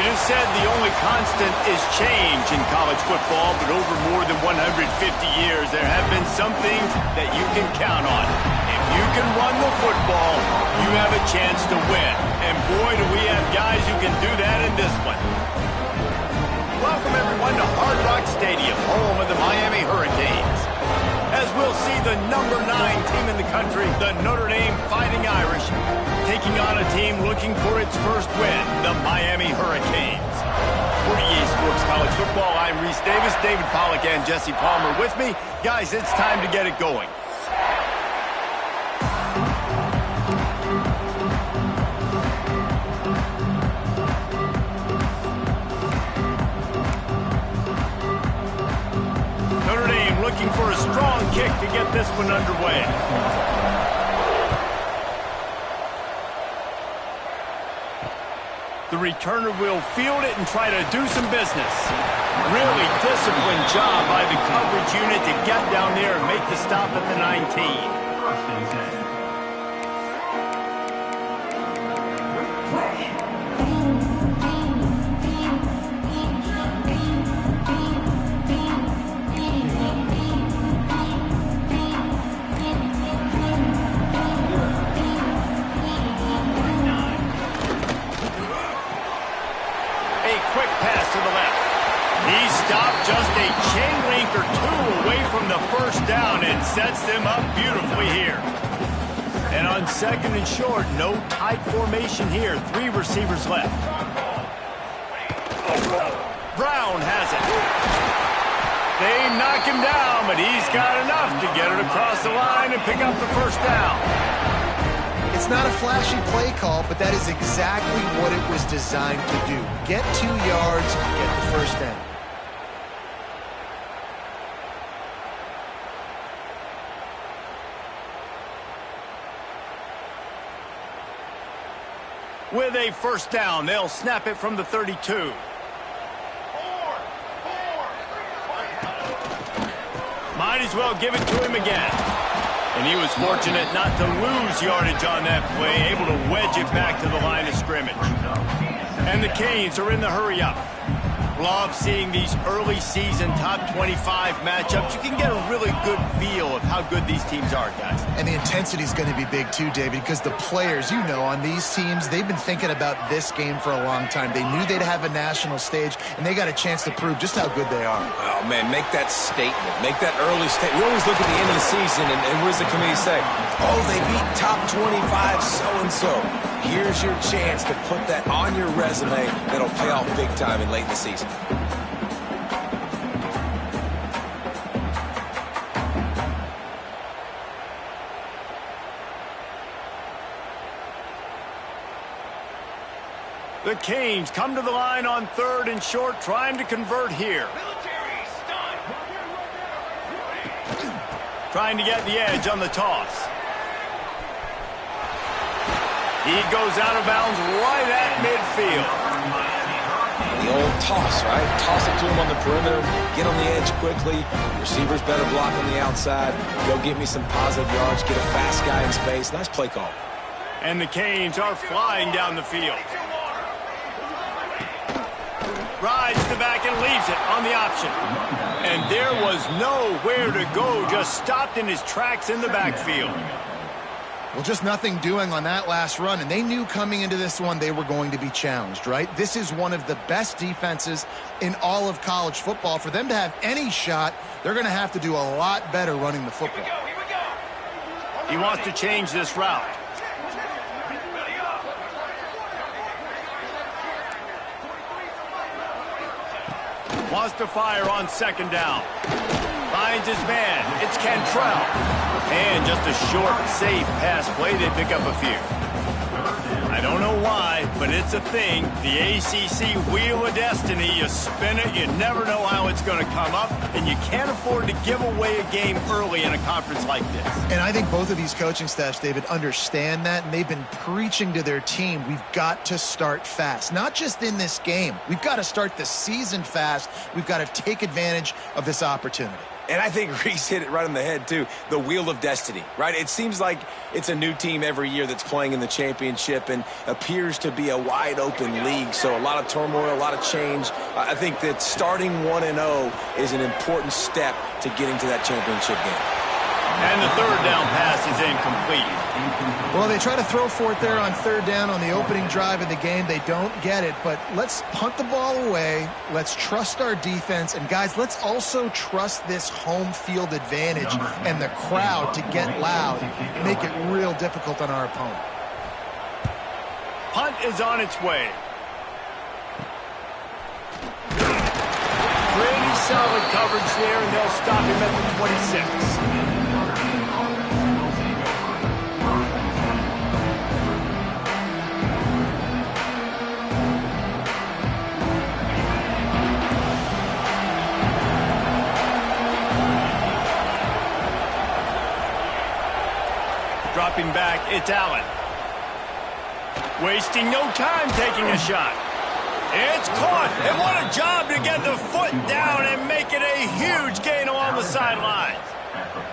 It is said the only constant is change in college football, but over more than 150 years, there have been some things that you can count on. If you can run the football, you have a chance to win. And boy, do we have guys who can do that in this one. Welcome, everyone, to Hard Rock Stadium, home of the Miami Hurricanes. As we'll see the number 9 team in the country, the Notre Dame Fighting Irish, taking on a team looking for its first win, the Miami Hurricanes. For EA Sports College Football, I'm Reese Davis, David Pollack, and Jesse Palmer with me. Guys, it's time to get it going. Notre Dame looking for a strong kick to get this one underway. The returner will field it and try to do some business. Really disciplined job by the coverage unit to get down there and make the stop at the 19. Just a chain link or two away from the first down and sets them up beautifully here. And on second and short, no tight formation here. 3 receivers left. Brown has it. They knock him down, but he's got enough to get it across the line and pick up the first down. It's not a flashy play call, but that is exactly what it was designed to do. Get 2 yards, get the first down. With a first down, they'll snap it from the 32. Might as well give it to him again. And he was fortunate not to lose yardage on that play, able to wedge it back to the line of scrimmage. And the Canes are in the hurry-up. Love seeing these early season top 25 matchups. You can get a really good feel of how good these teams are, guys. And the intensity is going to be big too, David, because the players, you know, on these teams, they've been thinking about this game for a long time. They knew they'd have a national stage, and they got a chance to prove just how good they are. Oh, man, make that statement. Make that early statement. We always look at the end of the season, and what does the committee say? Oh, they beat top 25 so-and-so. Here's your chance to put that on your resume that'll pay off big time in late in the season. The Canes come to the line on 3rd and short, trying to convert here. Trying to get the edge on the toss. He goes out of bounds right at midfield. The old toss, right? Toss it to him on the perimeter, get on the edge quickly. Receivers better block on the outside. Go get me some positive yards, get a fast guy in space. Nice play call. And the Canes are flying down the field. Rides the back and leaves it on the option. And there was nowhere to go, just stopped in his tracks in the backfield. Well, just nothing doing on that last run, and they knew coming into this one they were going to be challenged, right? This is one of the best defenses in all of college football. For them to have any shot, they're going to have to do a lot better running the football. Here we go. He wants to change this route. Wants to fire on 2nd down. Finds his man. It's Cantrell. And just a short, safe pass play. They pick up a few. I don't know why, but it's a thing. The ACC Wheel of Destiny. You spin it, you never know how it's going to come up, and you can't afford to give away a game early in a conference like this. And I think both of these coaching staffs, David, understand that, and they've been preaching to their team, we've got to start fast. Not just in this game. We've got to start the season fast. We've got to take advantage of this opportunity. And I think Reese hit it right on the head, too. The wheel of destiny, right? It seems like it's a new team every year that's playing in the championship and appears to be a wide-open league. So a lot of turmoil, a lot of change. I think that starting 1-0 is an important step to getting to that championship game. And the third down pass is incomplete. Well, they try to throw for it there on third down on the opening drive of the game. They don't get it, but let's punt the ball away. Let's trust our defense. And, guys, let's also trust this home field advantage and the crowd to get loud, make it real difficult on our opponent. Punt is on its way. Pretty solid coverage there, and they'll stop him at the 26. Dropping back, it's Allen. Wasting no time taking a shot. It's caught, and what a job to get the foot down and make it a huge gain along the sidelines.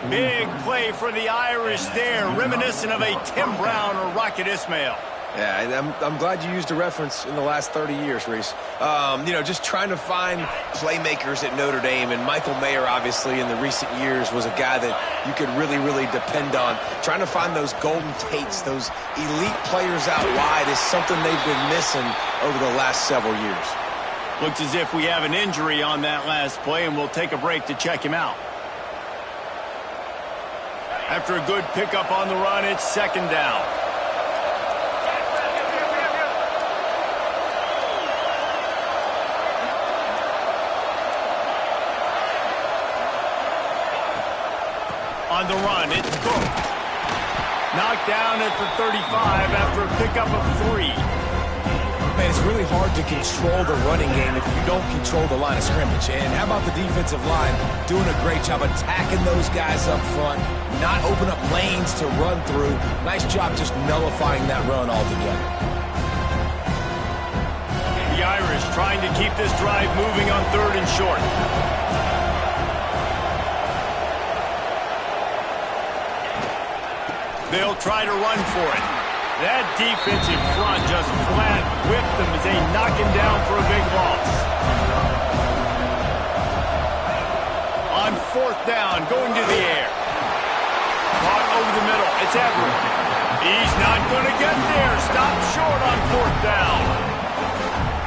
Big play for the Irish there, reminiscent of a Tim Brown or Rocket Ismail. Yeah, I'm glad you used a reference in the last 30 years, Reese. You know, just trying to find playmakers at Notre Dame, and Michael Mayer, obviously, in the recent years, was a guy that you could really, really depend on. Trying to find those Golden Tates, those elite players out wide is something they've been missing over the last several years. Looks as if we have an injury on that last play, and we'll take a break to check him out. After a good pickup on the run, it's second down. On the run, it's Cook. Knocked down at the 35 after a pickup of 3. Man, it's really hard to control the running game if you don't control the line of scrimmage. And how about the defensive line doing a great job attacking those guys up front, not open up lanes to run through. Nice job just nullifying that run altogether. The Irish trying to keep this drive moving on third and short. They'll try to run for it. That defensive front just flat whipped them as they knock him down for a big loss. On fourth down, going to the air. Caught over the middle. It's Everett. He's not going to get there. Stopped short on fourth down.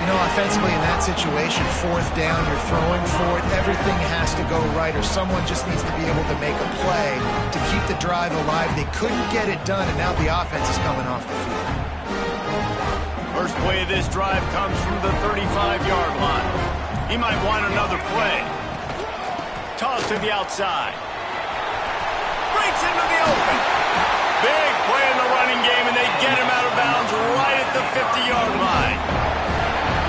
You know, offensively in that situation, fourth down, you're throwing for it, everything has to go right, or someone just needs to be able to make a play to keep the drive alive. They couldn't get it done, and now the offense is coming off the field. First play of this drive comes from the 35-yard line. He might want another play. Toss to the outside. Breaks into the open. Big play in the running game, and they get him out of bounds right at the 50-yard line.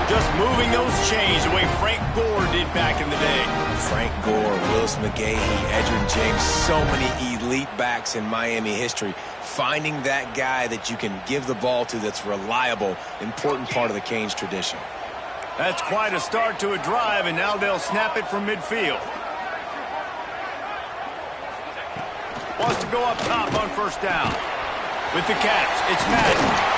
Just moving those chains the way Frank Gore did back in the day. Frank Gore, Willis McGahee, Edgerrin James, so many elite backs in Miami history. Finding that guy that you can give the ball to that's reliable, important part of the Canes tradition. That's quite a start to a drive, and now they'll snap it from midfield. Wants to go up top on first down. With the catch, it's Madden.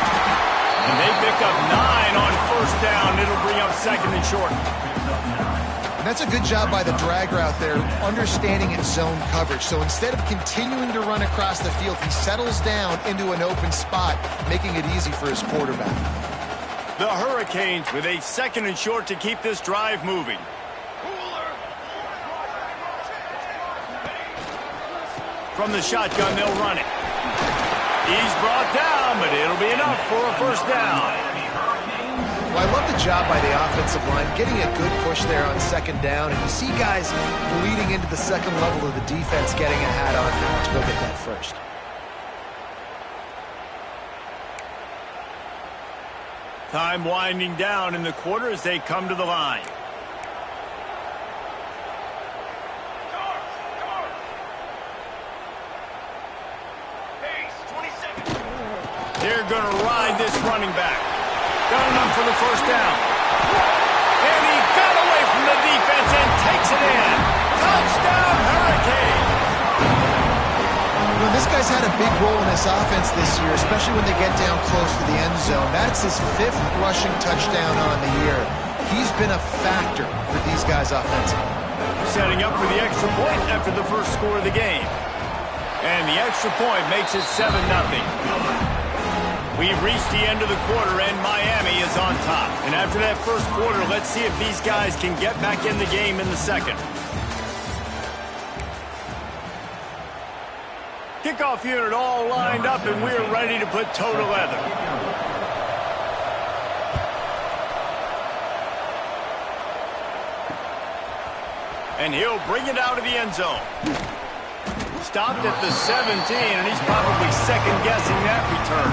And they pick up 9 on first down. It'll bring up second and short. And that's a good job by the drag route there, understanding its zone coverage. So instead of continuing to run across the field, he settles down into an open spot, making it easy for his quarterback. The Hurricanes with a second and short to keep this drive moving. From the shotgun, they'll run it. He's brought down, but it'll be enough for a first down. Well, I love the job by the offensive line, getting a good push there on second down. And you see guys bleeding into the second level of the defense getting a hat on how to go get that first. Time winding down in the quarter as they come to the line. They're going to ride this running back. Got enough for the first down. And he got away from the defense and takes it in. Touchdown, Hurricane! You know, this guy's had a big role in this offense this year, especially when they get down close to the end zone. That's his 5th rushing touchdown on the year. He's been a factor for these guys offensively. Setting up for the extra point after the first score of the game. And the extra point makes it 7-0. We've reached the end of the quarter, and Miami is on top. And after that first quarter, let's see if these guys can get back in the game in the second. Kickoff unit all lined up, and we're ready to put toe to leather. And he'll bring it out of the end zone. Stopped at the 17, and he's probably second-guessing that return.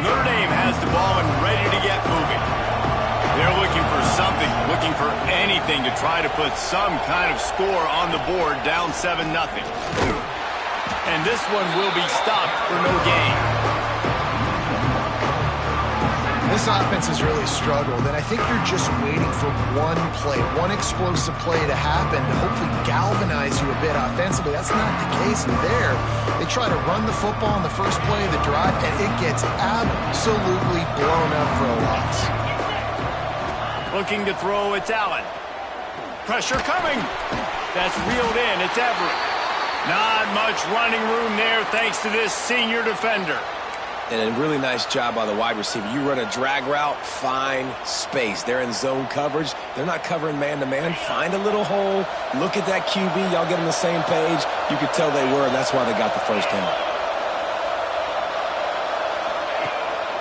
Notre Dame has the ball and ready to get moving. They're looking for something, looking for anything to try to put some kind of score on the board, down 7-0. And this one will be stopped for no gain. This offense has really struggled, and I think you're just waiting for one play, one explosive play to happen to hopefully galvanize you a bit offensively. That's not the case there. They try to run the football on the first play of the drive, and it gets absolutely blown up for a loss. Looking to throw, it's Allen. Pressure coming. That's reeled in, it's Everett. Not much running room there thanks to this senior defender. And a really nice job by the wide receiver. You run a drag route, find space. They're in zone coverage. They're not covering man-to-man. Find a little hole. Look at that QB. Y'all get on the same page. You could tell they were, and that's why they got the first down.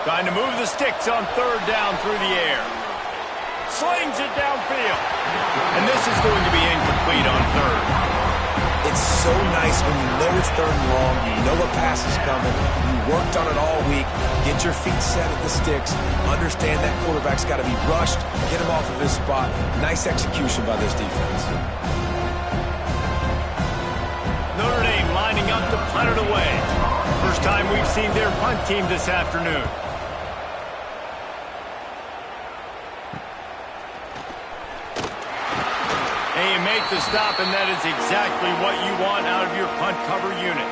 Trying to move the sticks on third down through the air. Slings it downfield. And this is going to be incomplete on third. It's so nice when you know it's third and long, you know a pass is coming, you worked on it all week, get your feet set at the sticks, understand that quarterback's got to be rushed, get him off of his spot. Nice execution by this defense. Notre Dame lining up to punt it away. First time we've seen their punt team this afternoon. And you make the stop, and that is exactly what you want out of your punt cover unit.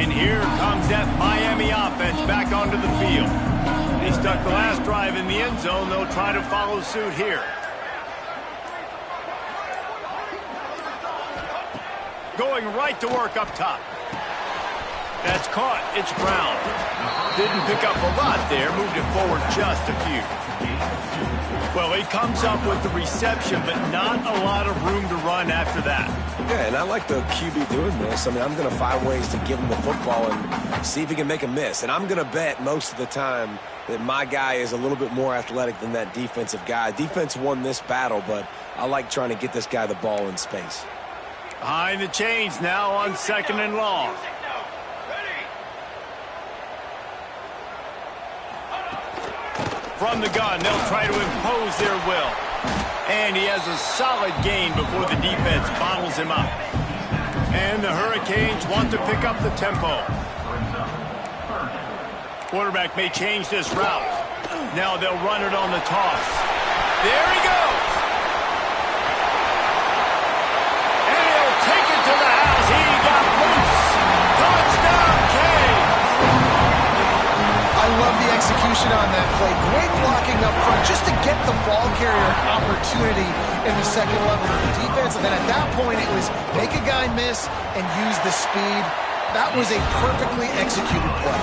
And here comes that Miami offense back onto the field. They stuck the last drive in the end zone. They'll try to follow suit here. Going right to work up top. That's caught. It's Brown. Didn't pick up a lot there. Moved it forward just a few. Well, he comes up with the reception, but not a lot of room to run after that. Yeah, and I like the QB doing this. I mean, I'm going to find ways to give him the football and see if he can make a miss. And I'm going to bet most of the time that my guy is a little bit more athletic than that defensive guy. Defense won this battle, but I like trying to get this guy the ball in space. Behind the chains now on second and long. From the gun, they'll try to impose their will. And he has a solid gain before the defense bottles him up. And the Hurricanes want to pick up the tempo. Quarterback may change this route. Now they'll run it on the toss. There he goes. And he'll take it to the house. He got loose. Touchdown, Canes. I love the execution on that play. Great blocking up front just to get the ball carrier an opportunity in the second level of the defense. And then at that point, it was make a guy miss and use the speed. That was a perfectly executed play.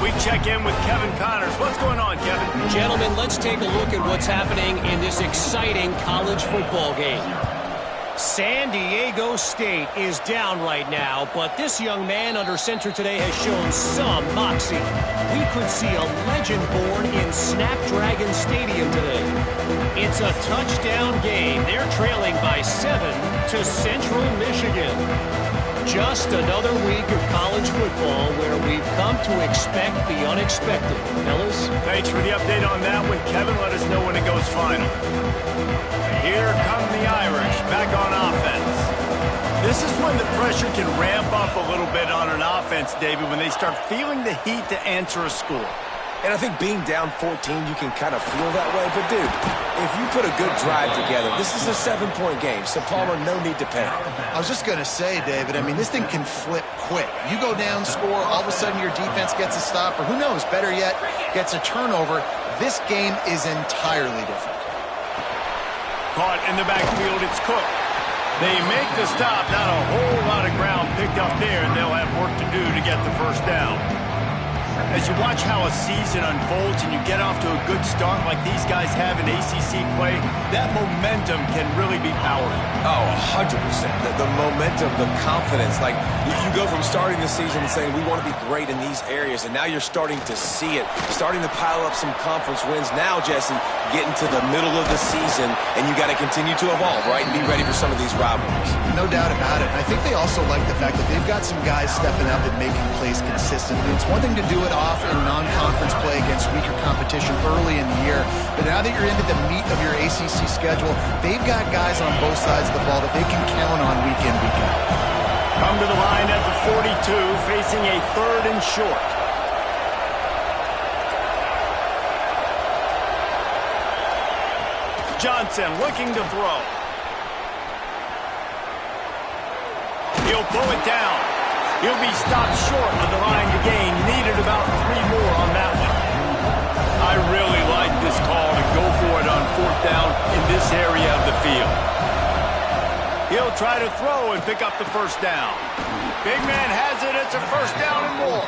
We check in with Kevin Connors. What's going on, Kevin? Gentlemen, let's take a look at what's happening in this exciting college football game. San Diego State is down right now, but this young man under center today has shown some moxie. We could see a legend born in Snapdragon Stadium today. It's a touchdown game. They're trailing by 7 to Central Michigan. Just another week of college football where we've come to expect the unexpected. Fellas? Thanks for the update on that one, Kevin. Let us know when it goes final. Here come the Irish back on offense. This is when the pressure can ramp up a little bit on an offense, David, when they start feeling the heat to answer a score. And I think being down 14, you can kind of feel that way. But, dude, if you put a good drive together, this is a 7-point game. So, Palmer, no need to panic. I was just going to say, David, I mean, this thing can flip quick. You go down, score, all of a sudden your defense gets a stop, or who knows, better yet, gets a turnover. This game is entirely different. Caught in the backfield, it's Cook. They make the stop, not a whole lot of ground picked up there, and they'll have work to do to get the first down. As you watch how a season unfolds and you get off to a good start like these guys have in ACC play, that momentum can really be powerful. Oh, 100%. The momentum, the confidence. Like, you go from starting the season and saying, we want to be great in these areas, and now you're starting to see it, starting to pile up some conference wins. Now, Jesse, getting to the middle of the season, and you got to continue to evolve, right, and be ready for some of these rivalries. No doubt about it. I think they also like the fact that they've got some guys stepping up and making plays consistently. It's one thing to do it off in non-conference play against weaker competition early in the year, but now that you're into the meat of your ACC schedule, they've got guys on both sides of the ball that they can count on week in, week out. Come to the line at the 42, facing a 3rd and short. Johnson looking to throw. He'll pull it down. He'll be stopped short of the line to gain. Needed about 3 more on that one. I really like this call to go for it on 4th down in this area of the field. He'll try to throw and pick up the first down. Big man has it. It's a first down and more.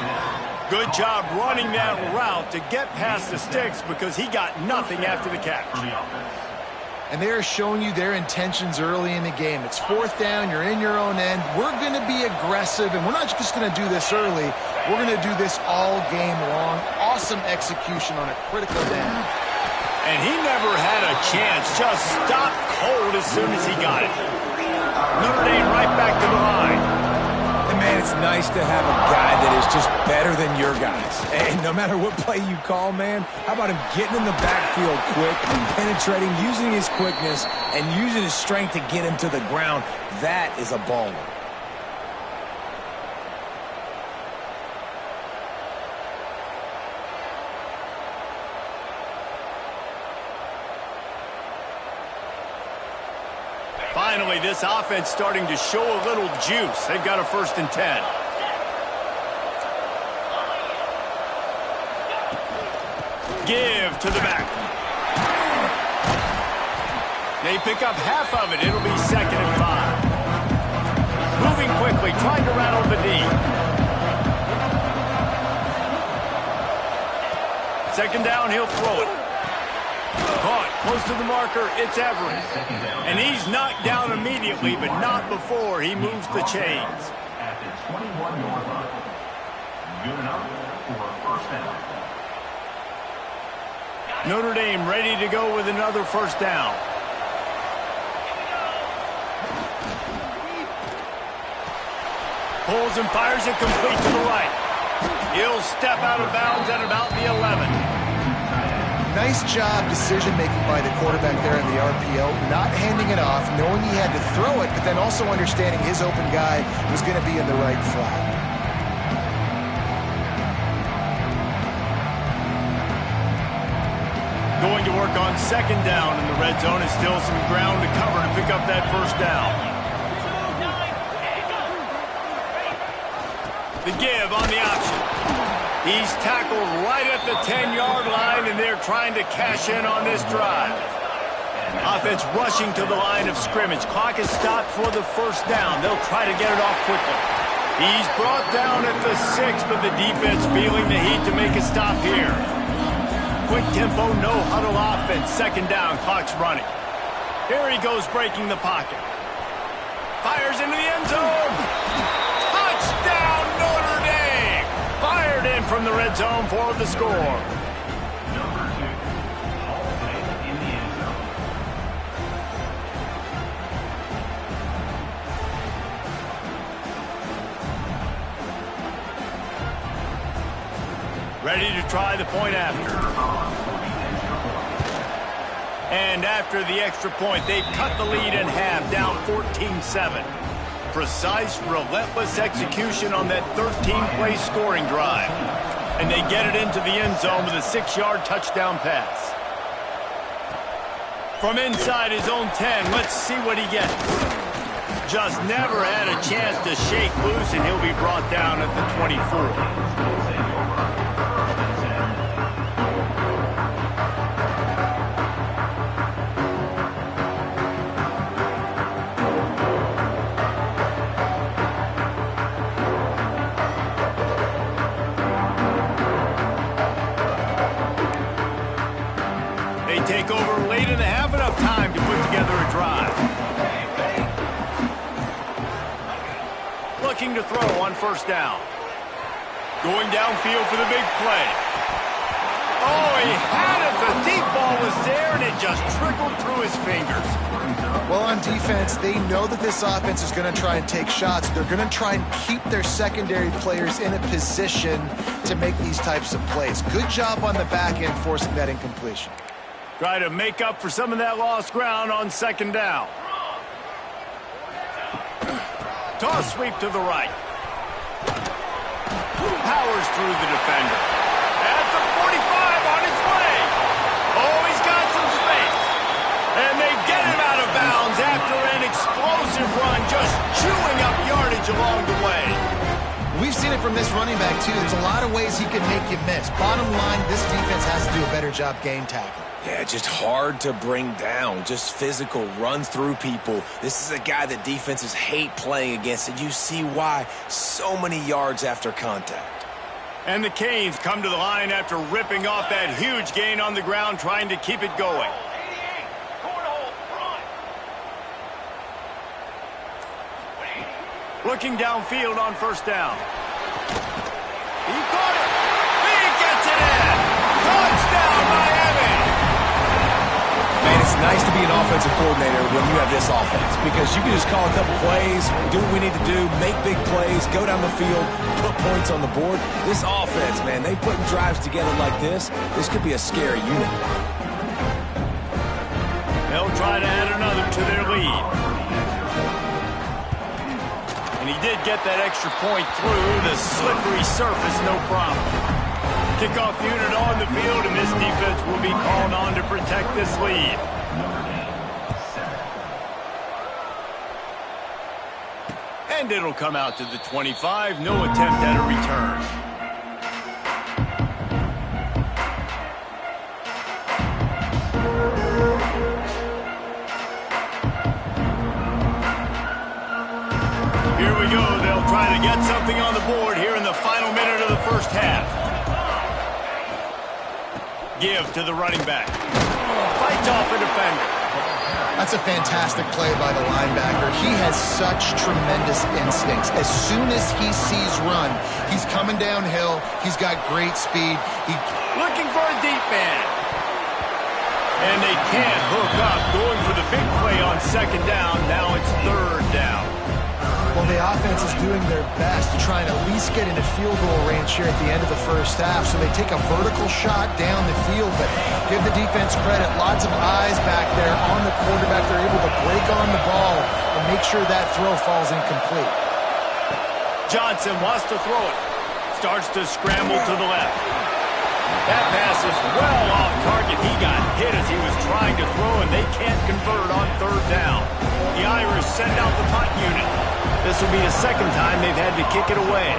Good job running that route to get past the sticks because he got nothing after the catch. And they are showing you their intentions early in the game. It's 4th down. You're in your own end. We're going to be aggressive, and we're not just going to do this early. We're going to do this all game long. Awesome execution on a critical down. And he never had a chance. Just stopped cold as soon as he got it. Notre Dame right back to the line. And, man, it's nice to have a guy that is just better than your guys. And no matter what play you call, man, how about him getting in the backfield quick, penetrating, using his quickness, and using his strength to get him to the ground? That is a baller. Finally, this offense starting to show a little juice. They've got a 1st and 10. Give to the back. They pick up half of it. It'll be 2nd and 5. Moving quickly, trying to rattle the D. 2nd down, he'll throw it. Caught close to the marker, it's Everett. And he's knocked down immediately, but not before he moves the chains. At the 21-yard line. Good enough for a first down. Notre Dame ready to go with another first down. Pulls and fires it complete to the right. He'll step out of bounds at about the 11. Nice job decision-making by the quarterback there in the RPO, not handing it off, knowing he had to throw it, but then also understanding his open guy was going to be in the right flat. Going to work on 2nd down in the red zone. Is still some ground to cover to pick up that first down. The give on the option. He's tackled right at the 10-yard line, and they're trying to cash in on this drive. Offense rushing to the line of scrimmage. Clock is stopped for the first down. They'll try to get it off quickly. He's brought down at the 6, but the defense feeling the heat to make a stop here. Quick tempo, no huddle offense. 2nd down, clock's running. Here he goes breaking the pocket. Fires into the end zone. Touchdown, Notre Dame! Fired in from the red zone for the score. Number 2, all day in the end zone. Ready to try the point after. And after the extra point, they've cut the lead in half, down 14-7. Precise, relentless execution on that 13-play scoring drive. And they get it into the end zone with a 6-yard touchdown pass. From inside his own 10, let's see what he gets. Just never had a chance to shake loose, and he'll be brought down at the 24. Take over late in the half, enough time to put together a drive. Looking to throw on first down. Going downfield for the big play. Oh, he had it. The deep ball was there, and it just trickled through his fingers. Well, on defense, they know that this offense is going to try and take shots. They're going to try and keep their secondary players in a position to make these types of plays. Good job on the back end forcing that incompletion. Try to make up for some of that lost ground on second down. Toss sweep to the right. Powers through the defender. At the 45 on his way. Oh, he's got some space. And they get him out of bounds after an explosive run, just chewing up yardage along the way. We've seen it from this running back, too. There's a lot of ways he can make you miss. Bottom line, this defense has to do a better job game tackling. Yeah, just hard to bring down. Just physical, runs through people. This is a guy that defenses hate playing against, and you see why. So many yards after contact. And the Canes come to the line after ripping off that huge gain on the ground, trying to keep it going. Looking downfield on first down. He caught it. He gets it in. Touchdown, Miami. Man, it's nice to be an offensive coordinator when you have this offense, because you can just call a couple plays, do what we need to do, make big plays, go down the field, put points on the board. This offense, man, they put drives together like this. This could be a scary unit. They'll try to add another to their lead. And he did get that extra point through the slippery surface, no problem. Kickoff unit on the field, and this defense will be called on to protect this lead. And it'll come out to the 25. No attempt at a return. Here we go. They'll try to get something on the board here in the final minute of the first half. Give to the running back. Fights off a defender. That's a fantastic play by the linebacker. He has such tremendous instincts. As soon as he sees run, he's coming downhill. He's got great speed. Looking for a deep man. And they can't hook up. Going for the big play on second down. Now it's third down. Well, the offense is doing their best to try and at least get into field goal range here at the end of the first half. So they take a vertical shot down the field, but give the defense credit. Lots of eyes back there on the quarterback. They're able to break on the ball and make sure that throw falls incomplete. Johnson wants to throw it. Starts to scramble to the left. That pass is well off target. He got hit as he was trying to throw, and they can't convert on third down. The Irish send out the punt unit. This will be the second time they've had to kick it away.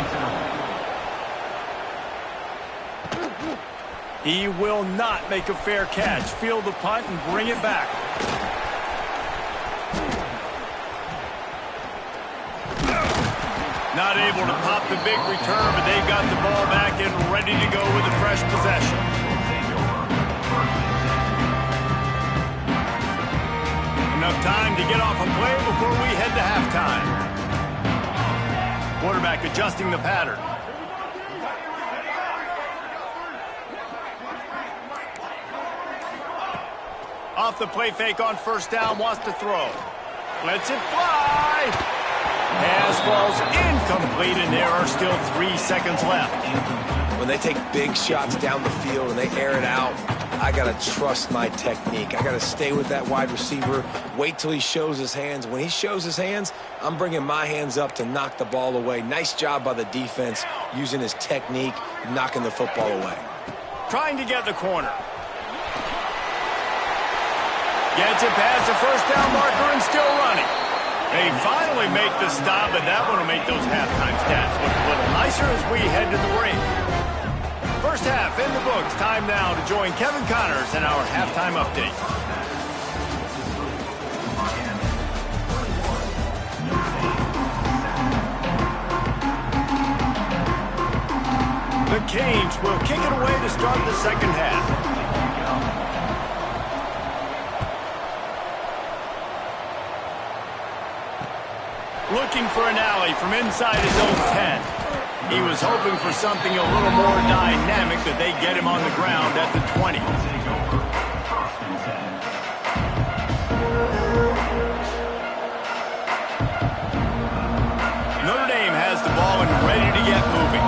He will not make a fair catch. Field the punt and bring it back. Not able to pop the big return, but they've got the ball back and ready to go with a fresh possession. Enough time to get off a play before we head to halftime. Quarterback adjusting the pattern. Off the play fake on first down, wants to throw. Lets it fly. Has falls incomplete, and there are still 3 seconds left. When they take big shots down the field and they air it out, I got to trust my technique. I got to stay with that wide receiver, wait till he shows his hands. When he shows his hands, I'm bringing my hands up to knock the ball away. Nice job by the defense using his technique, knocking the football away. Trying to get the corner. Gets it past the first down marker and still running. They finally make the stop, and that one will make those halftime stats look a little nicer as we head to the break. First half in the books. Time now to join Kevin Connors in our halftime update. The Canes will kick it away to start the second half. Looking for an alley from inside his own 10. He was hoping for something a little more dynamic, that they get him on the ground at the 20. Notre Dame has the ball and ready to get moving.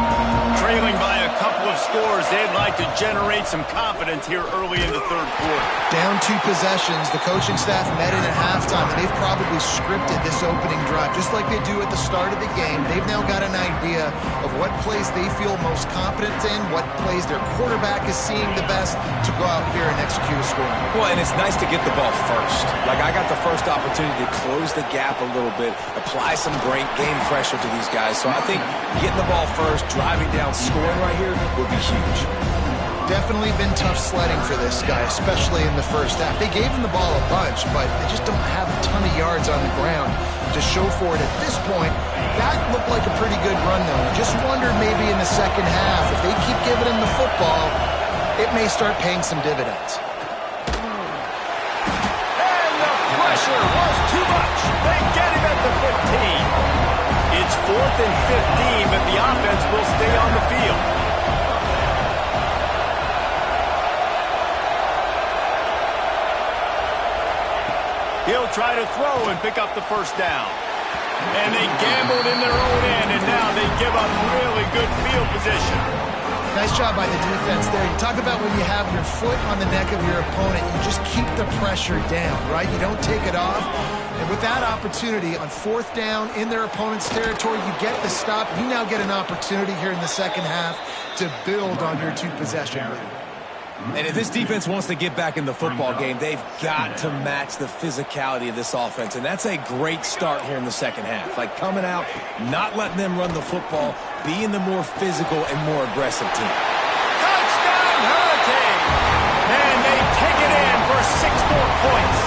Trailing by a couple of scores, they'd like to generate some confidence here early in the third quarter. Down 2 possessions, the coaching staff met in at halftime, and they've probably scripted this opening drive, just like they do at the start of the game. They've now got an idea of what plays they feel most confident in, what plays their quarterback is seeing the best to go out here and execute a score. Well, and it's nice to get the ball first. Like, I got the first opportunity to close the gap a little bit, apply some great game pressure to these guys. So I think getting the ball first, driving down, scoring right here would be huge. Definitely been tough sledding for this guy, especially in the first half. They gave him the ball a bunch, but they just don't have a ton of yards on the ground to show for it at this point. That looked like a pretty good run, though. Just wonder maybe in the second half, if they keep giving him the football, it may start paying some dividends. And the pressure was too much. They get him at the 15. It's 4th and 15, but the offense will stay on the field. He'll try to throw and pick up the first down. And they gambled in their own end, and now they give up really good field position. Nice job by the defense there. You talk about when you have your foot on the neck of your opponent, you just keep the pressure down, right? You don't take it off. And with that opportunity on 4th down in their opponent's territory, you get the stop. You now get an opportunity here in the second half to build on your 2-possession lead. And if this defense wants to get back in the football game, they've got to match the physicality of this offense. And that's a great start here in the second half. Like, coming out, not letting them run the football, being the more physical and more aggressive team. Touchdown, Hurricane! And they take it in for 6 more points.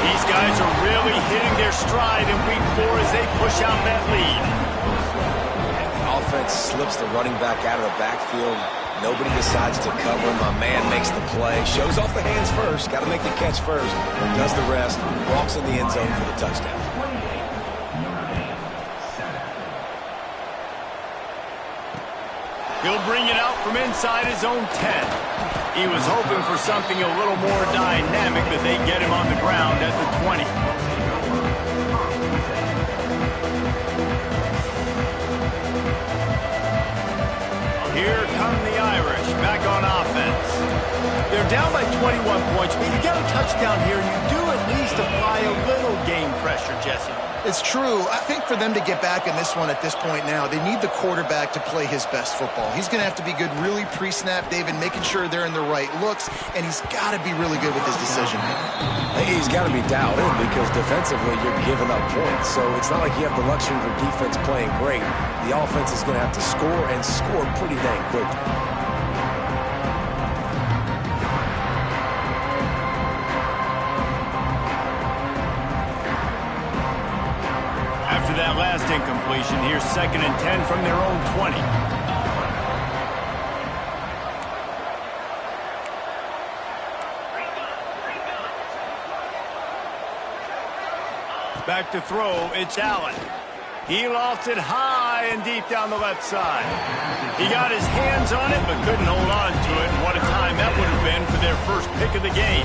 These guys are really hitting their stride in week 4 as they push out that lead. And the offense slips the running back out of the backfield. Nobody decides to cover him. My man makes the play. Shows off the hands first. Got to make the catch first. Does the rest. Walks in the end zone for the touchdown. He'll bring it out from inside his own 10. He was hoping for something a little more dynamic, but they get him on the ground at the 20. Here come the Irish back on offense. They're down by 21 points, but you get a touchdown here, and you do at least apply a little game pressure, Jesse. It's true. I think for them to get back in this one at this point now, they need the quarterback to play his best football. He's going to have to be good really pre-snap, David, making sure they're in the right looks, and he's got to be really good with his decision. He's got to be dialed in because defensively you're giving up points. So it's not like you have the luxury of your defense playing great. The offense is going to have to score and score pretty dang quickly. After that last incompletion, here's 2nd and 10 from their own 20. Back to throw, it's Allen. He lofts it high and deep down the left side. He got his hands on it, but couldn't hold on to it. And what a time that would have been for their first pick of the game.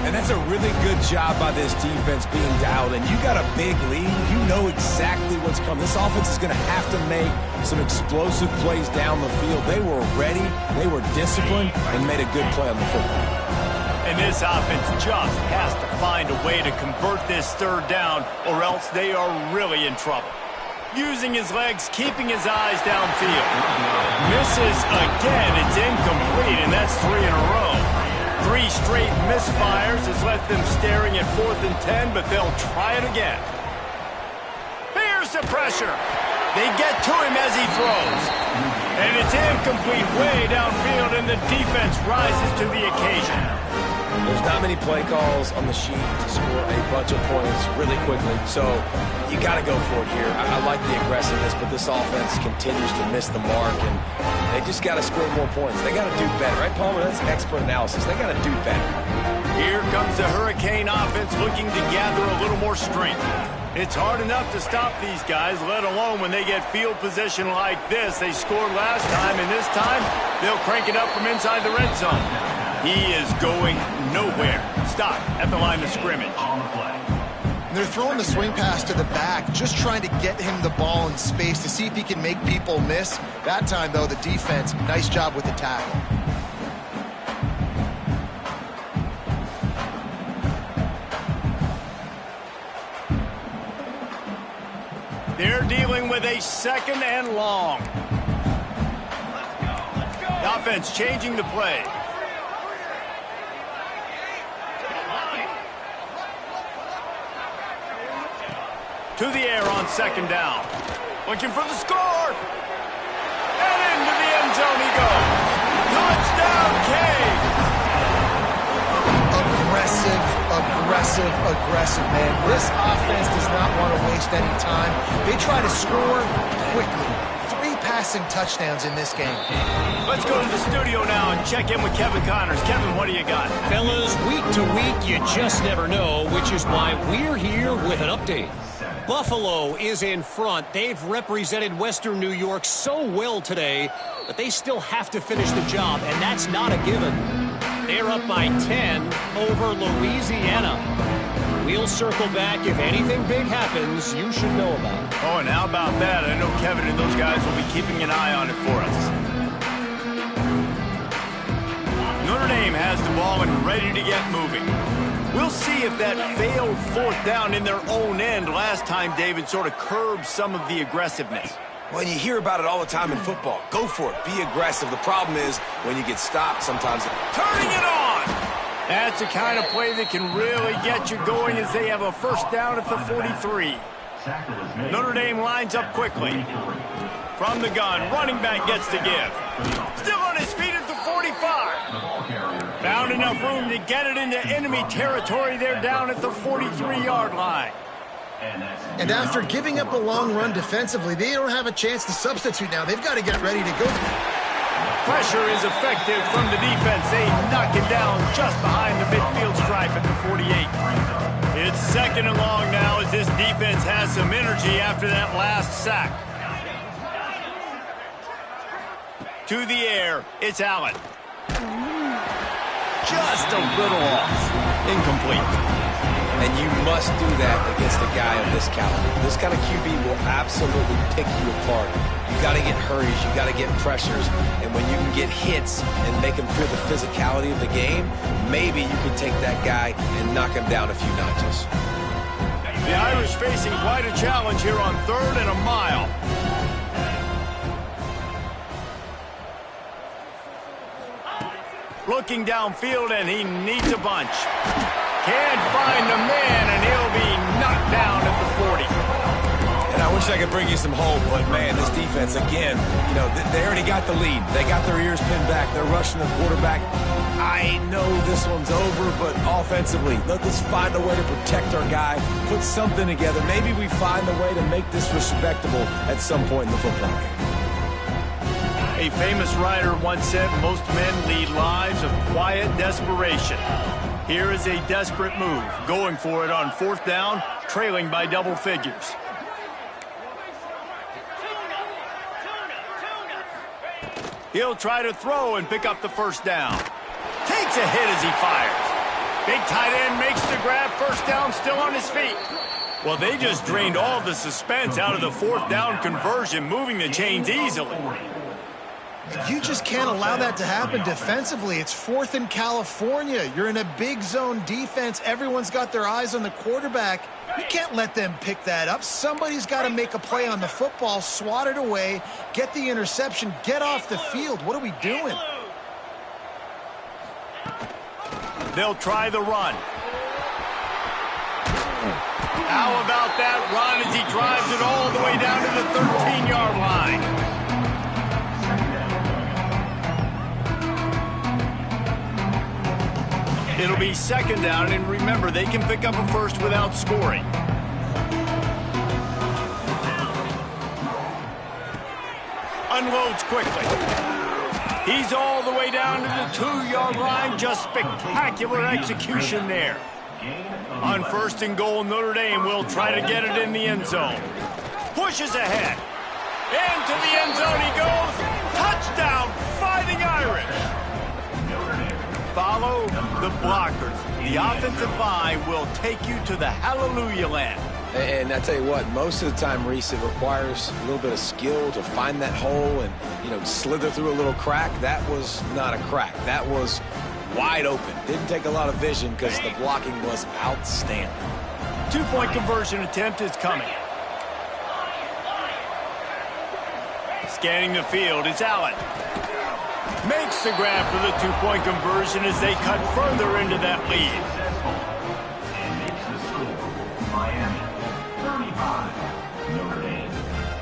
And that's a really good job by this defense being dialed in. You got a big lead. You know exactly what's coming. This offense is going to have to make some explosive plays down the field. They were ready, they were disciplined, and made a good play on the football. And this offense just has to find a way to convert this third down, or else they are really in trouble. Using his legs, keeping his eyes downfield. Misses again. It's incomplete, and that's 3 in a row. 3 straight misfires has left them staring at 4th and 10, but they'll try it again. Here's the pressure. They get to him as he throws. And it's incomplete way downfield, and the defense rises to the occasion. There's not many play calls on the sheet to score a bunch of points really quickly, so you got to go for it here. I like the aggressiveness, but this offense continues to miss the mark, and they just got to score more points. They got to do better, right, Palmer? That's expert analysis. They got to do better. Here comes the Hurricane offense looking to gather a little more strength. It's hard enough to stop these guys, let alone when they get field position like this. They scored last time, and this time they'll crank it up from inside the red zone. He is going nowhere. Stop at the line of scrimmage. They're throwing the swing pass to the back, just trying to get him the ball in space to see if he can make people miss. That time, though, the defense, nice job with the tackle. They're dealing with a 2nd and long. The offense changing the play. To the air on 2nd down. Looking for the score. And into the end zone he goes. Touchdown, Cade. Aggressive, man. This offense does not want to waste any time. They try to score quickly. 3 passing touchdowns in this game. Let's go to the studio now and check in with Kevin Connors. Kevin, what do you got? Fellas, week to week, you just never know, which is why we're here with an update. Buffalo is in front. They've represented Western New York so well today, but they still have to finish the job, and that's not a given. They're up by 10 over Louisiana. We'll circle back. If anything big happens, you should know about it. Oh, and how about that? I know Kevin and those guys will be keeping an eye on it for us. Notre Dame has the ball and ready to get moving. We'll see if that failed 4th down in their own end last time, David, sort of curbed some of the aggressiveness. Well, you hear about it all the time in football. Go for it. Be aggressive. The problem is when you get stopped sometimes. Turning it on! That's the kind of play that can really get you going as they have a 1st down at the 43. Notre Dame lines up quickly. From the gun, running back gets to give. Still on his feet at the 45. Found enough room to get it into enemy territory. They're down at the 43-yard line. And after giving up a long run defensively, they don't have a chance to substitute now. They've got to get ready to go. Pressure is effective from the defense. They knock it down just behind the midfield stripe at the 48. It's 2nd and long now as this defense has some energy after that last sack. To the air, it's Allen. Just a little off. Incomplete. And you must do that against a guy of this caliber. This kind of QB will absolutely pick you apart. You got to get hurries, you got to get pressures, and when you can get hits and make him feel the physicality of the game, maybe you can take that guy and knock him down a few notches. The Irish facing quite a challenge here on 3rd and a mile. Looking downfield, and he needs a bunch. Can't find the man, and he'll be knocked down at the 40. And I wish I could bring you some hope, but, man, this defense, again, you know, they already got the lead. They got their ears pinned back. They're rushing the quarterback. I know this one's over, but offensively, let's find a way to protect our guy, put something together. Maybe we find a way to make this respectable at some point in the football game. A famous writer once said, most men lead lives of quiet desperation. Here is a desperate move, going for it on 4th down, trailing by double figures. He'll try to throw and pick up the 1st down. Takes a hit as he fires. Big tight end makes the grab. First down, still on his feet. Well, they just drained all the suspense out of the fourth down conversion, moving the chains easily. You just can't allow that to happen defensively. It's 4th in California. You're in a big zone defense. Everyone's got their eyes on the quarterback. You can't let them pick that up. Somebody's got to make a play on the football, swat it away, get the interception, get off the field. What are we doing? They'll try the run. How about that run as he drives it all the way down to the 13-yard line? It'll be second down, and remember, they can pick up a first without scoring. Unloads quickly. He's all the way down to the 2-yard line. Just spectacular execution there. On 1st and goal, Notre Dame will try to get it in the end zone. Pushes ahead. Into the end zone he goes. Touchdown, Fighting Irish. Follow the blockers. The offensive line will take you to the hallelujah land. And I tell you what, most of the time, Reese, it requires a little bit of skill to find that hole and, slither through a little crack. That was not a crack. That was wide open. Didn't take a lot of vision because the blocking was outstanding. 2-point conversion attempt is coming. Scanning the field, it's Allen. Makes the grab for the 2-point conversion as they cut further into that lead. And makes the score. Miami 35, Notre Dame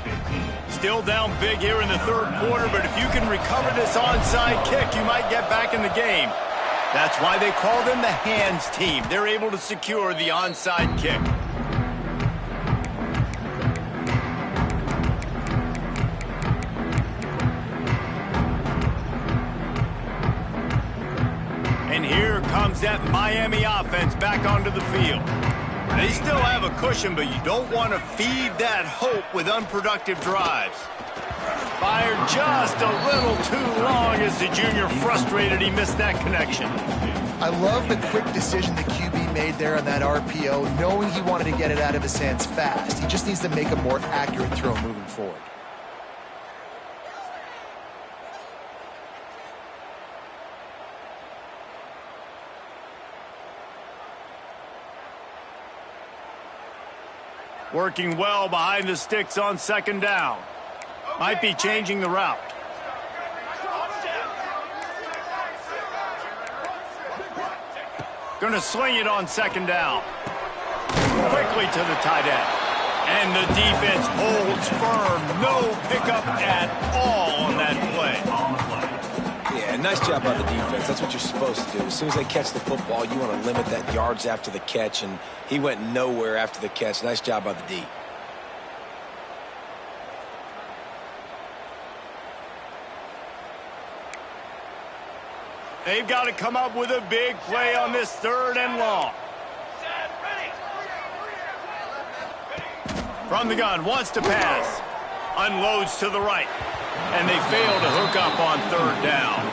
15. Still down big here in the third quarter, but if you can recover this onside kick, you might get back in the game. That's why they call them the hands team. They're able to secure the onside kick. And here comes that Miami offense back onto the field. They still have a cushion, but you don't want to feed that hope with unproductive drives. Fired just a little too long as the junior frustrated he missed that connection. I love the quick decision the QB made there on that RPO, knowing he wanted to get it out of his hands fast. He just needs to make a more accurate throw moving forward. Working well behind the sticks on second down. Might be changing the route. Going to sling it on second down. Quickly to the tight end. And the defense holds firm. No pickup at all on that play. Yeah, nice job by the defense. That's what you're supposed to do. As soon as they catch the football, you want to limit that yards after the catch, and he went nowhere after the catch. Nice job by the D. They've got to come up with a big play on this 3rd and long. From the gun, wants to pass. Unloads to the right. And they fail to hook up on 3rd down.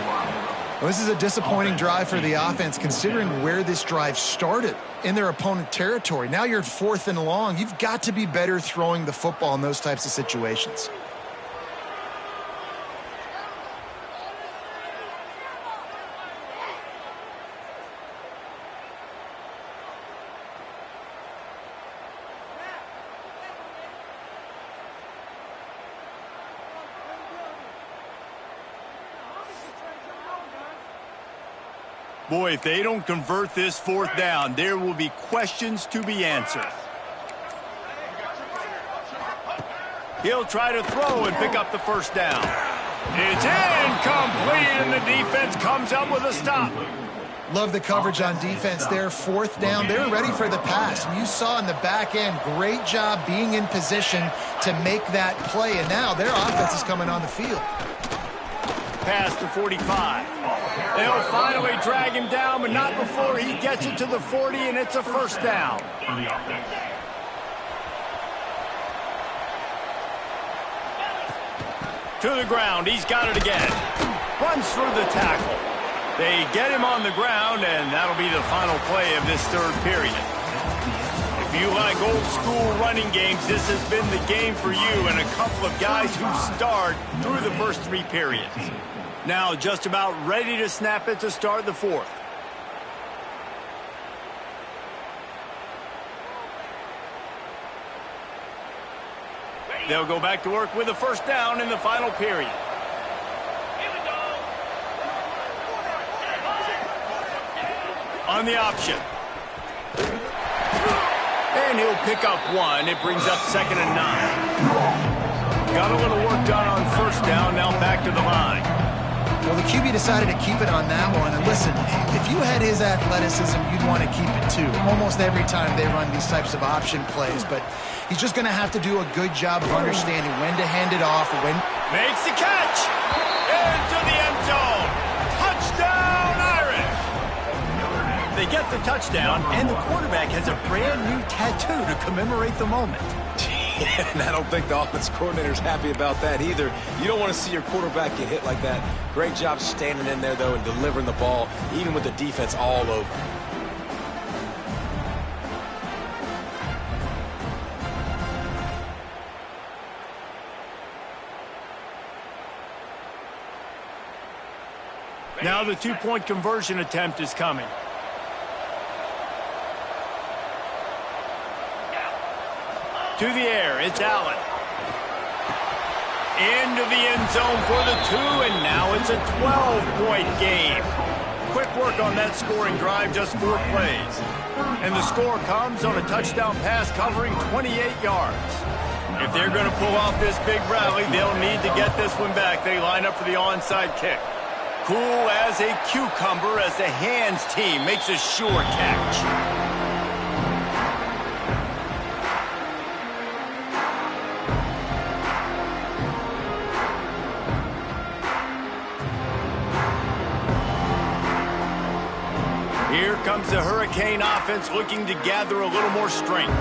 Well, this is a disappointing drive for the offense, considering where this drive started, in their opponent territory. Now you're at 4th and long. You've got to be better throwing the football in those types of situations. Boy, if they don't convert this 4th down, there will be questions to be answered. He'll try to throw and pick up the 1st down. It's incomplete, and the defense comes up with a stop. Love the coverage on defense there. 4th down. They're ready for the pass. And you saw in the back end, great job being in position to make that play. And now their offense is coming on the field. Pass to 45. They'll finally drag him down, but not before he gets it to the 40, and it's a 1st down. To the ground. He's got it again. Runs through the tackle. They get him on the ground, and that'll be the final play of this third period. If you like old-school running games, this has been the game for you and a couple of guys who start through the first three periods. Now just about ready to snap it to start the fourth. They'll go back to work with a first down in the final period. On the option. And he'll pick up one. It brings up 2nd and 9. Got a little work done on first down. Now back to the line. Well, the QB decided to keep it on that one. And listen, if you had his athleticism, you'd want to keep it too. Almost every time they run these types of option plays. But he's just going to have to do a good job of understanding when to hand it off. When makes the catch. Into the end zone. Touchdown, Irish. They get the touchdown, and the quarterback has a brand new tattoo to commemorate the moment. And I don't think the offense coordinator's happy about that either. You don't want to see your quarterback get hit like that. Great job standing in there, though, and delivering the ball, even with the defense all over. Now the two-point conversion attempt is coming. To the air, it's Allen. Into the end zone for the 2, and now it's a 12-point game. Quick work on that scoring drive, just 4 plays. And the score comes on a touchdown pass covering 28 yards. If they're going to pull off this big rally, they'll need to get this one back. They line up for the onside kick. Cool as a cucumber as the hands team makes a sure catch. Here comes the Hurricane offense looking to gather a little more strength.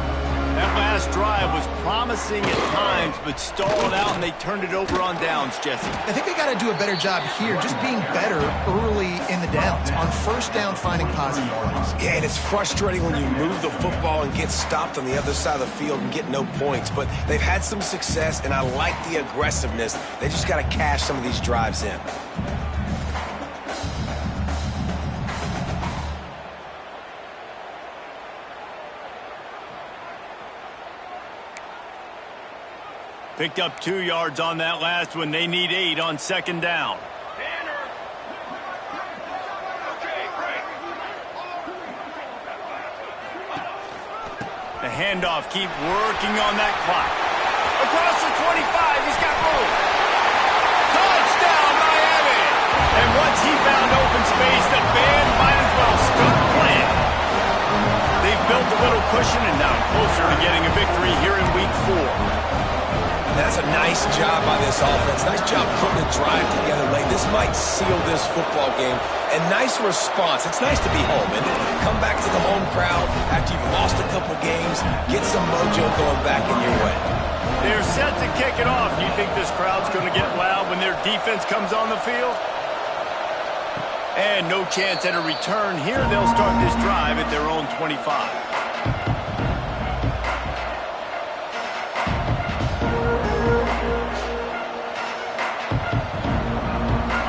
That last drive was promising at times, but stalled out, and they turned it over on downs, Jesse. I think they got to do a better job here, just being better early in the downs. On first down, finding positive plays. Yeah, and it's frustrating when you move the football and get stopped on the other side of the field and get no points. But they've had some success, and I like the aggressiveness. They just got to cash some of these drives in. Picked up 2 yards on that last one. They need 8 on second down. The handoff, keep working on that clock. Across the 25, he's got room. Touchdown, Miami! And once he found open space, the band might as well start playing. They've built a little cushion and now closer to getting a victory here in week 4. That's a nice job by this offense. Nice job putting a drive together late. This might seal this football game. And nice response. It's nice to be home and come back to the home crowd after you've lost a couple games. Get some mojo going back in your way. They're set to kick it off. Do you think this crowd's going to get loud when their defense comes on the field? And no chance at a return here. They'll start this drive at their own 25.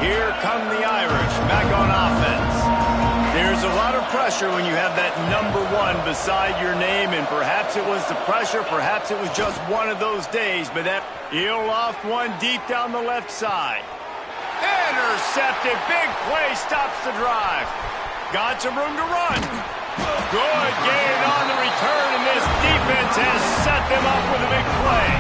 Here come the Irish back on offense. There's a lot of pressure when you have that number 1 beside your name, and perhaps it was the pressure, perhaps it was just one of those days, but that he'll loft one deep down the left side. Intercepted, big play, stops the drive. Got some room to run. Good gain on the return, and this defense has set them up with a big play.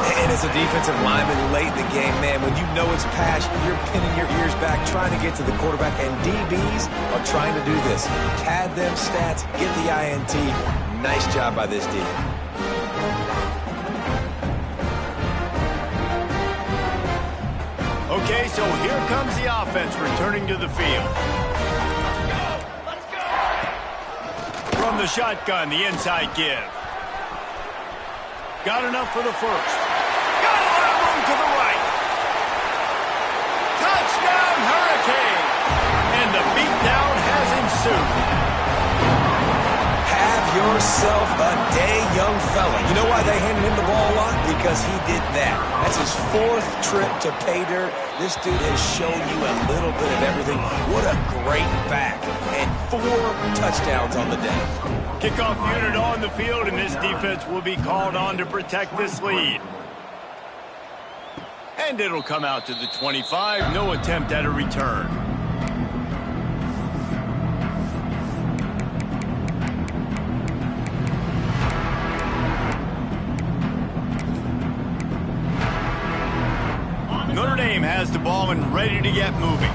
And as a defensive lineman late in the game, man, when you know it's pass, you're pinning your ears back, trying to get to the quarterback, and DBs are trying to do this. Pad them stats, get the INT. Nice job by this D. Okay, so here comes the offense returning to the field. From the shotgun, the inside give. Got enough for the first. Got a lot of room to the right. Touchdown, Hurricane. And the beatdown has ensued. Have yourself a day, young fella. You know why they handed him the ball a lot? Because he did that. That's his 4th trip to pay dirt. This dude has shown you a little bit of everything. What a great back. And 4 touchdowns on the day. Kickoff unit on the field, and this defense will be called on to protect this lead. And it'll come out to the 25. No attempt at a return. Notre Dame has the ball and ready to get moving.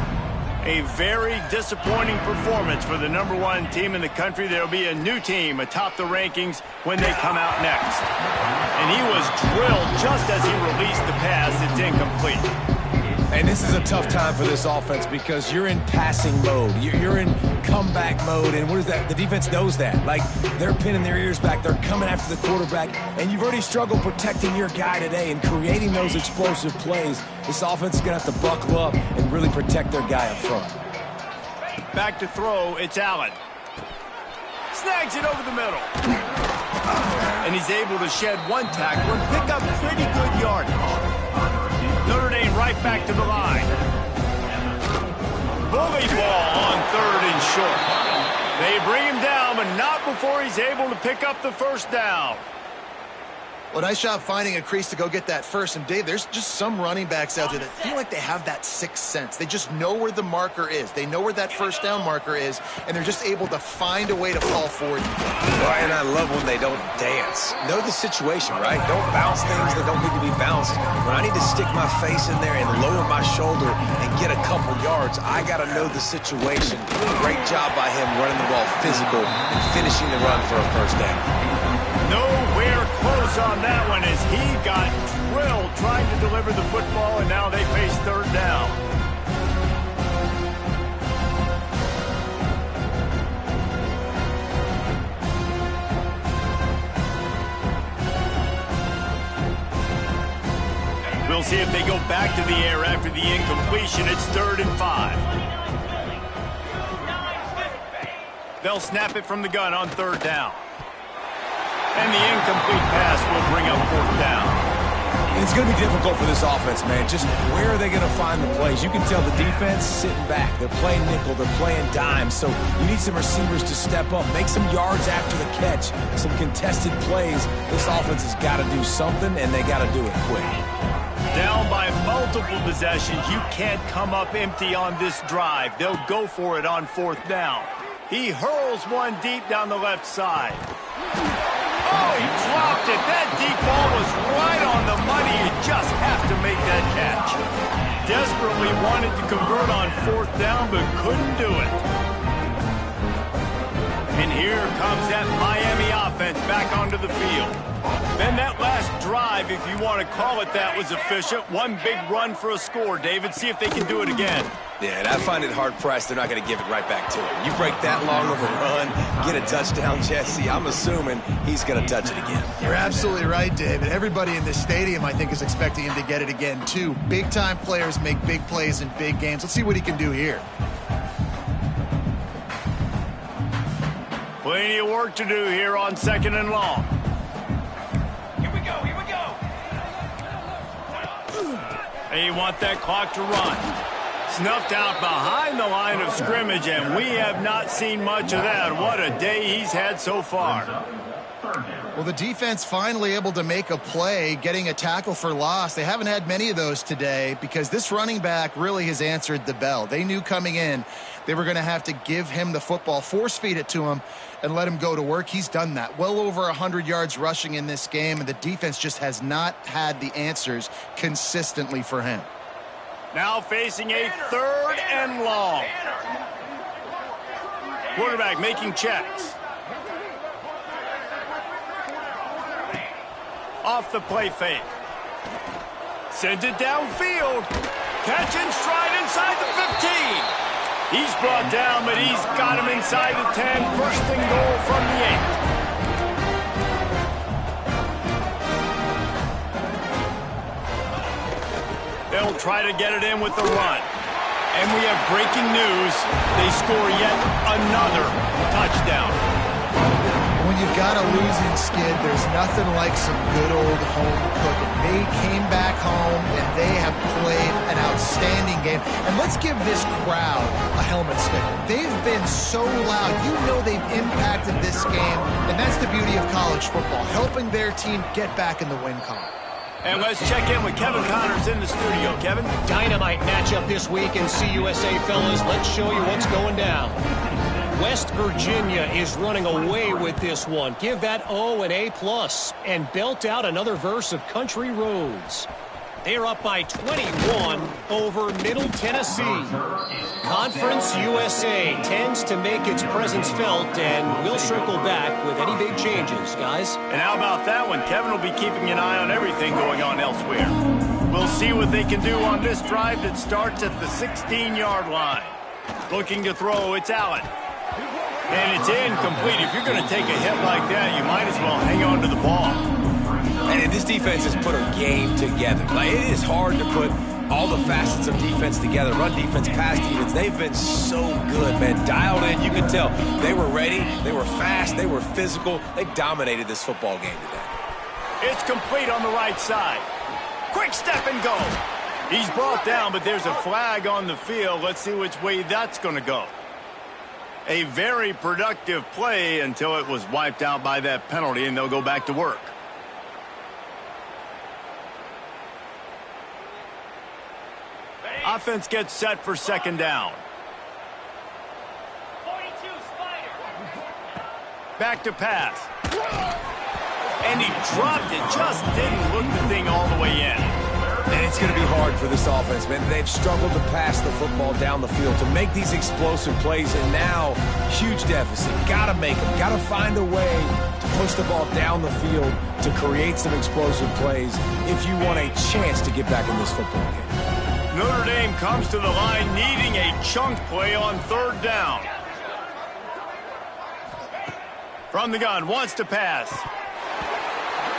A very disappointing performance for the #1 team in the country. There'll be a new team atop the rankings when they come out next. And he was drilled just as he released the pass. It's incomplete. And this is a tough time for this offense because you're in passing mode. You're in comeback mode, and what is that? The defense knows that. Like, they're pinning their ears back. They're coming after the quarterback, and you've already struggled protecting your guy today and creating those explosive plays. This offense is going to have to buckle up and really protect their guy up front. Back to throw, it's Allen. Snags it over the middle. And he's able to shed 1 tackle and pick up pretty good yardage. Notre Dame right back to the line. Bully ball on 3rd and short. They bring him down, but not before he's able to pick up the 1st down. Well, nice job finding a crease to go get that first. And, Dave, there's just some running backs out there that feel like they have that 6th sense. They just know where the marker is. They know where that 1st down marker is, and they're just able to find a way to fall forward. Right, and I love when they don't dance. Know the situation, right? Don't bounce things that don't need to be bounced. When I need to stick my face in there and lower my shoulder and get a couple yards, I got to know the situation. Great job by him running the ball physical and finishing the run for a 1st down. Nowhere close on that one as he got drilled trying to deliver the football, and now they face 3rd down. We'll see if they go back to the air after the incompletion. It's 3rd and 5. They'll snap it from the gun on 3rd down. And the incomplete pass will bring up 4th down. It's going to be difficult for this offense, man. Just where are they going to find the plays? You can tell the defense sitting back. They're playing nickel. They're playing dime. So you need some receivers to step up, make some yards after the catch, some contested plays. This offense has got to do something, and they got to do it quick. Down by multiple possessions. You can't come up empty on this drive. They'll go for it on 4th down. He hurls one deep down the left side. Oh, he dropped it. That deep ball was right on the money. You just have to make that catch. Desperately wanted to convert on 4th down, but couldn't do it. And here comes that Miami offense back onto the field. Then that last drive, if you want to call it that, was efficient. One big run for a score, David. See if they can do it again. Yeah, and I find it hard-pressed they're not going to give it right back to him. You break that long of a run, get a touchdown, Jesse, I'm assuming he's going to touch it again. You're absolutely right, David. Everybody in this stadium, I think, is expecting him to get it again, too. Big-time players make big plays in big games. Let's see what he can do here. Plenty of work to do here on 2nd and long. Here we go. They want that clock to run. Snuffed out behind the line of scrimmage, and we have not seen much of that. What a day he's had so far. Well, the defense finally able to make a play, getting a tackle for loss. They haven't had many of those today because this running back really has answered the bell. They knew coming in they were going to have to give him the football, force feed it to him, and let him go to work. He's done that. Well over 100 yards rushing in this game, and the defense just has not had the answers consistently for him. Now facing a 3rd and long. Quarterback making checks. Off the play fake. Sends it downfield. Catch and stride inside the 15. He's brought down, but he's got him inside the 10. 1st and goal from the 8. They'll try to get it in with the run. And we have breaking news. They score yet another touchdown. When you've got a losing skid, there's nothing like some good old home cooking. They came back home, and they have played an outstanding game. And let's give this crowd a helmet stick. They've been so loud. You know they've impacted this game, and that's the beauty of college football, helping their team get back in the win column. And let's check in with Kevin Connors in the studio. Kevin? Dynamite matchup this week in CUSA, fellas. Let's show you what's going down. West Virginia is running away with this one. Give that O an A+, and belt out another verse of Country Roads. They're up by 21 over Middle Tennessee. Conference USA tends to make its presence felt, and we'll circle back with any big changes, guys. And how about that one? Kevin will be keeping an eye on everything going on elsewhere. We'll see what they can do on this drive that starts at the 16-yard line. Looking to throw, it's Allen. And it's incomplete. If you're going to take a hit like that, you might as well hang on to the ball. And this defense has put a game together. Like, it is hard to put all the facets of defense together. Run defense, pass defense. They've been so good, man. Dialed in, you can tell. They were ready. They were fast. They were physical. They dominated this football game today. It's complete on the right side. Quick step and go. He's brought down, but there's a flag on the field. Let's see which way that's going to go. A very productive play until it was wiped out by that penalty, and they'll go back to work. Offense gets set for second down. 42 Spider. Back to pass. And he dropped it. Just didn't look the thing all the way in. And it's going to be hard for this offense, man. They've struggled to pass the football down the field, to make these explosive plays, and now, huge deficit. Got to make them. Got to find a way to push the ball down the field to create some explosive plays if you want a chance to get back in this football game. Notre Dame comes to the line needing a chunk play on third down. From the gun, wants to pass.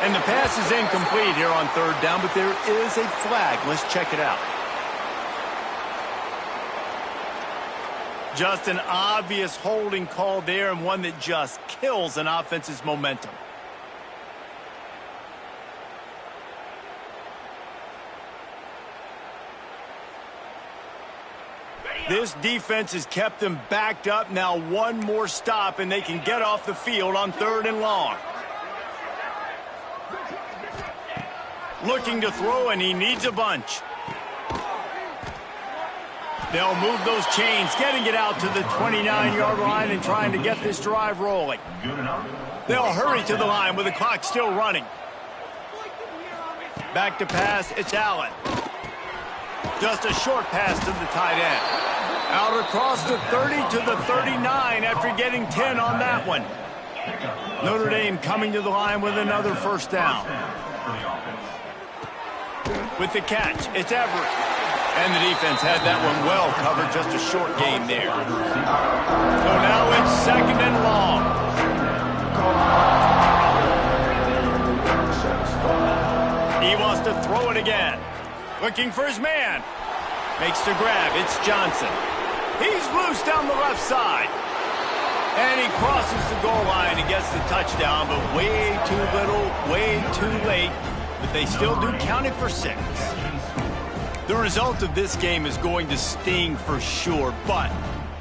And the pass is incomplete here on third down, but there is a flag. Let's check it out. Just an obvious holding call there, and one that just kills an offense's momentum. This defense has kept them backed up. Now one more stop, and they can get off the field on third and long. Looking to throw, and he needs a bunch. They'll move those chains, getting it out to the 29-yard line and trying to get this drive rolling. They'll hurry to the line with the clock still running. Back to pass, it's Allen. Just a short pass to the tight end. Out across the 30 to the 39 after getting 10 on that one. Notre Dame coming to the line with another first down. With the catch, it's Everett. And the defense had that one well covered, just a short gain there. So now it's second and long. He wants to throw it again. Looking for his man. Makes the grab, it's Johnson. He's loose down the left side. And he crosses the goal line and gets the touchdown, but way too little, way too late. But they still do count it for 6. The result of this game is going to sting for sure, but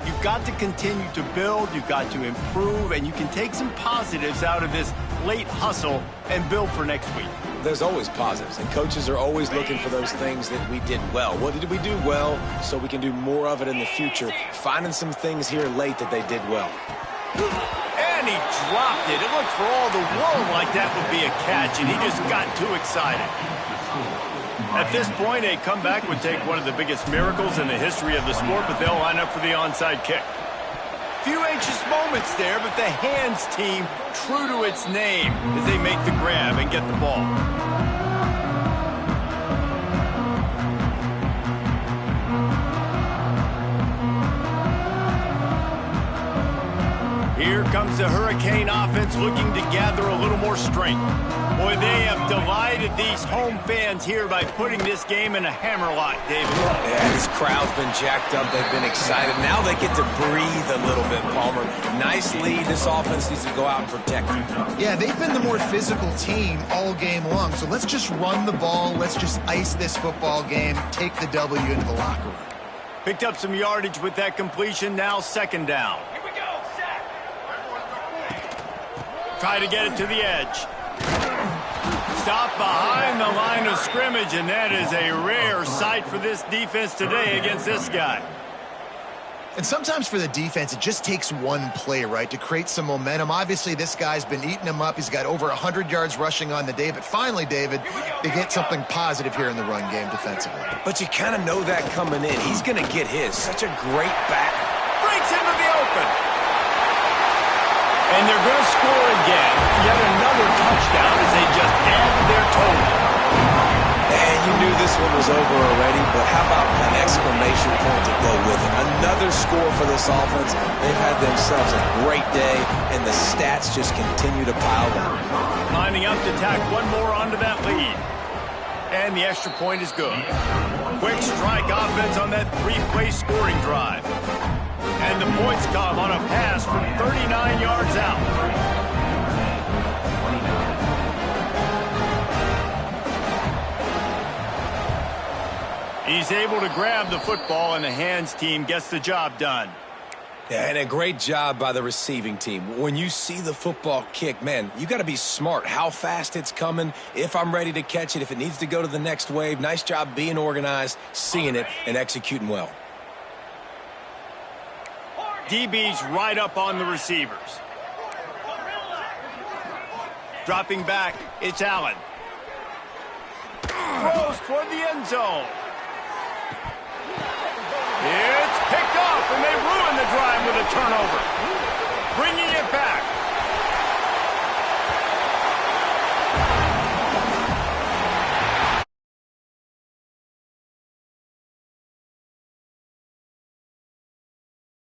you've got to continue to build, you've got to improve, and you can take some positives out of this late hustle and build for next week. There's always positives, and coaches are always looking for those things that we did well. What did we do well so we can do more of it in the future? Finding some things here late that they did well. And he dropped it. It looked for all the world like that would be a catch, and he just got too excited. At this point, a comeback would take one of the biggest miracles in the history of the sport, but they'll line up for the onside kick. Few anxious moments there, but the hands team true to its name as they make the grab and get the ball. Here comes the Hurricane offense looking to gather a little more strength. Boy, they have delighted these home fans here by putting this game in a hammerlock, David. Yeah, this crowd's been jacked up. They've been excited. Now they get to breathe a little bit, Palmer. Nice lead. This offense needs to go out and protect it. Yeah, they've been the more physical team all game long. So let's just run the ball. Let's just ice this football game. Take the W into the locker room. Picked up some yardage with that completion. Now second down. Here we go, sack. Try to get it to the edge. Stop behind the line of scrimmage, and that is a rare sight for this defense today against this guy. And sometimes for the defense, it just takes one play, right, to create some momentum. Obviously, this guy's been eating him up. He's got over 100 yards rushing on the day. But finally, David, they get something positive here in the run game defensively. But you kind of know that coming in. He's going to get his. Such a great back. Breaks into the open. And they're going to score again. Yet another touchdown as they just add their total. And you knew this one was over already, but how about an exclamation point to go with it? Another score for this offense. They've had themselves a great day, and the stats just continue to pile up. Lining up to tack one more onto that lead. And the extra point is good. Quick strike offense on that three-play scoring drive. And the points come on a pass from 39 yards out. He's able to grab the football, and the hands team gets the job done. Yeah, and a great job by the receiving team. When you see the football kick, man, you got to be smart how fast it's coming, if I'm ready to catch it, if it needs to go to the next wave. Nice job being organized, seeing it, and executing well. DB's right up on the receivers. Dropping back, it's Allen. Throws toward the end zone. It's picked off, and they ruin the drive with a turnover. Bringing it back.